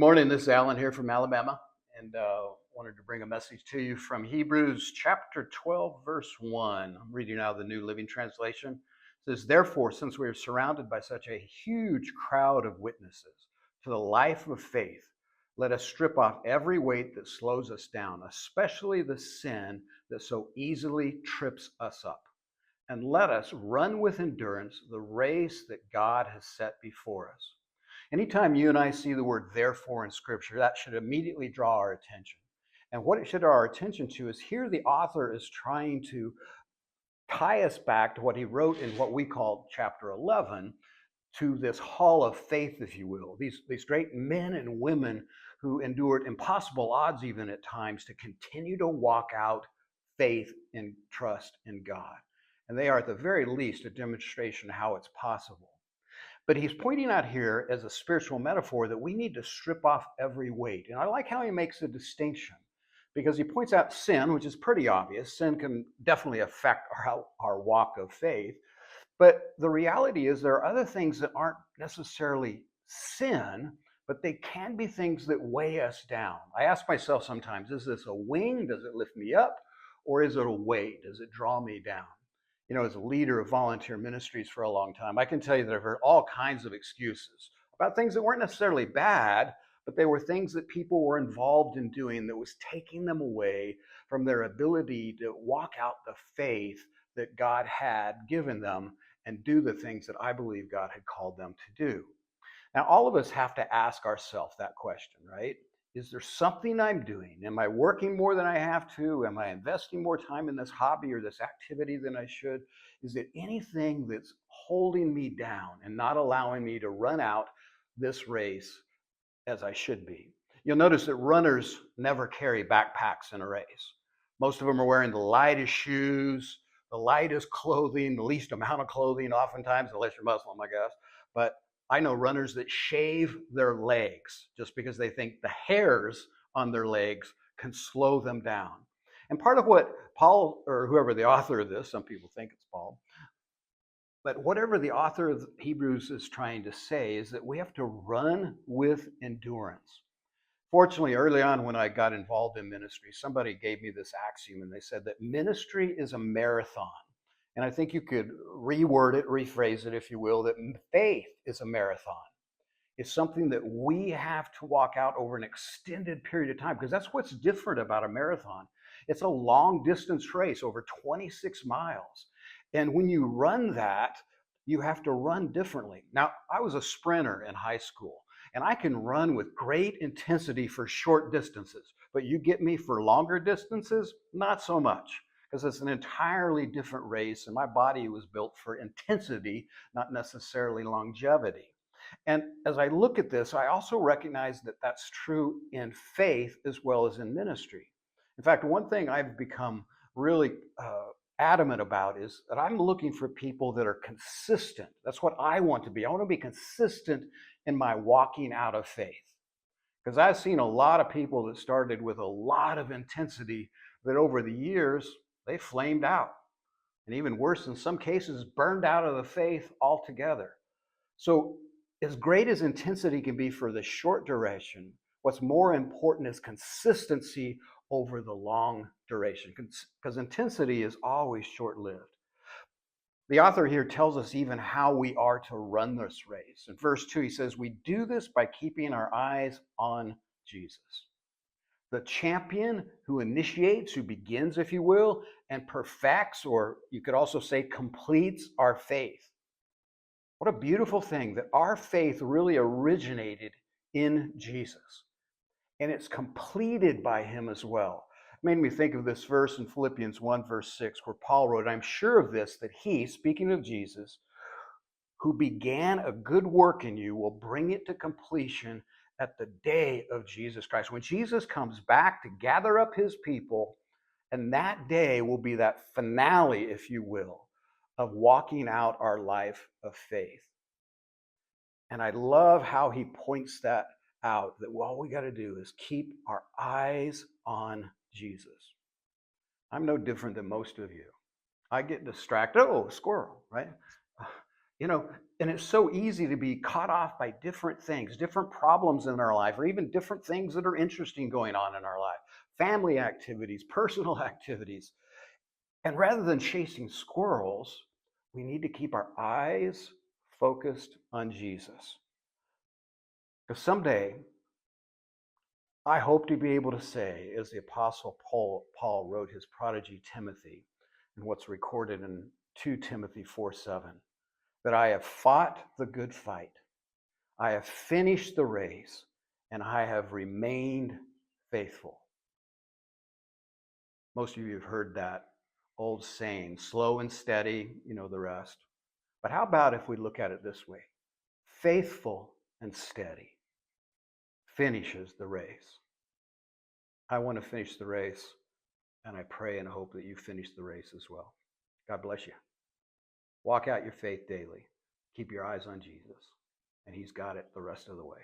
Good morning. This is Alan here from Alabama, and wanted to bring a message to you from Hebrews chapter 12, verse 1. I'm reading out of the New Living Translation. It says, "Therefore, since we are surrounded by such a huge crowd of witnesses to the life of faith, let us strip off every weight that slows us down, especially the sin that so easily trips us up. And let us run with endurance the race that God has set before us." Anytime you and I see the word therefore in Scripture, that should immediately draw our attention. And what it should draw our attention to is here the author is trying to tie us back to what he wrote in what we call chapter 11, to this hall of faith, if you will. These great men and women who endured impossible odds even at times to continue to walk out faith and trust in God. And they are at the very least a demonstration of how it's possible. But he's pointing out here as a spiritual metaphor that we need to strip off every weight. And I like how he makes a distinction because he points out sin, which is pretty obvious. Sin can definitely affect our walk of faith. But the reality is there are other things that aren't necessarily sin, but they can be things that weigh us down. I ask myself sometimes, is this a wing? Does it lift me up? Or is it a weight? Does it draw me down? As a leader of volunteer ministries for a long time, I can tell you that I've heard all kinds of excuses about things that weren't necessarily bad, but they were things that people were involved in doing that was taking them away from their ability to walk out the faith that God had given them and do the things that I believe God had called them to do. Now, all of us have to ask ourselves that question, right? Is there something I'm doing? Am I working more than I have to? Am I investing more time in this hobby or this activity than I should? Is it anything that's holding me down and not allowing me to run out this race as I should be? You'll notice that runners never carry backpacks in a race. Most of them are wearing the lightest shoes, the lightest clothing, the least amount of clothing oftentimes, unless you're Muslim, I guess. But I know runners that shave their legs just because they think the hairs on their legs can slow them down. And part of what Paul, or whoever the author of this, some people think it's Paul, but whatever the author of Hebrews is trying to say is that we have to run with endurance. Fortunately, early on when I got involved in ministry, somebody gave me this axiom and they said that ministry is a marathon. And I think you could reword it, rephrase it, if you will, that faith is a marathon. It's something that we have to walk out over an extended period of time, because that's what's different about a marathon. It's a long distance race over 26 miles. And when you run that, you have to run differently. Now, I was a sprinter in high school, and I can run with great intensity for short distances, but you get me for longer distances, not so much, because it's an entirely different race, and my body was built for intensity, not necessarily longevity. And as I look at this, I also recognize that that's true in faith as well as in ministry. In fact, one thing I've become really adamant about is that I'm looking for people that are consistent. That's what I want to be. I want to be consistent in my walking out of faith. Because I've seen a lot of people that started with a lot of intensity that over the years, they flamed out. And even worse, in some cases, burned out of the faith altogether. So as great as intensity can be for the short duration, what's more important is consistency over the long duration, because intensity is always short-lived. The author here tells us even how we are to run this race. In verse 2, he says, we do this by keeping our eyes on Jesus, the champion who initiates, who begins, if you will, and perfects, or you could also say completes our faith. What a beautiful thing that our faith really originated in Jesus. And it's completed by him as well. It made me think of this verse in Philippians 1, verse 6, where Paul wrote, I'm sure of this, that he, speaking of Jesus, who began a good work in you will bring it to completion at the day of Jesus Christ. When Jesus comes back to gather up his people, and that day will be that finale, if you will, of walking out our life of faith. And I love how he points that out, that all we got to do is keep our eyes on Jesus. I'm no different than most of you. I get distracted. Oh, squirrel, right? You know, and it's so easy to be caught off by different things, different problems in our life, or even different things that are interesting going on in our life, family activities, personal activities. And rather than chasing squirrels, we need to keep our eyes focused on Jesus. Because someday, I hope to be able to say, as the Apostle Paul wrote his prodigy Timothy, and what's recorded in 2 Timothy 4:7, that I have fought the good fight, I have finished the race, and I have remained faithful. Most of you have heard that old saying, slow and steady, you know the rest. But how about if we look at it this way? Faithful and steady finishes the race. I want to finish the race, and I pray and hope that you finish the race as well. God bless you. Walk out your faith daily. Keep your eyes on Jesus, and he's got it the rest of the way.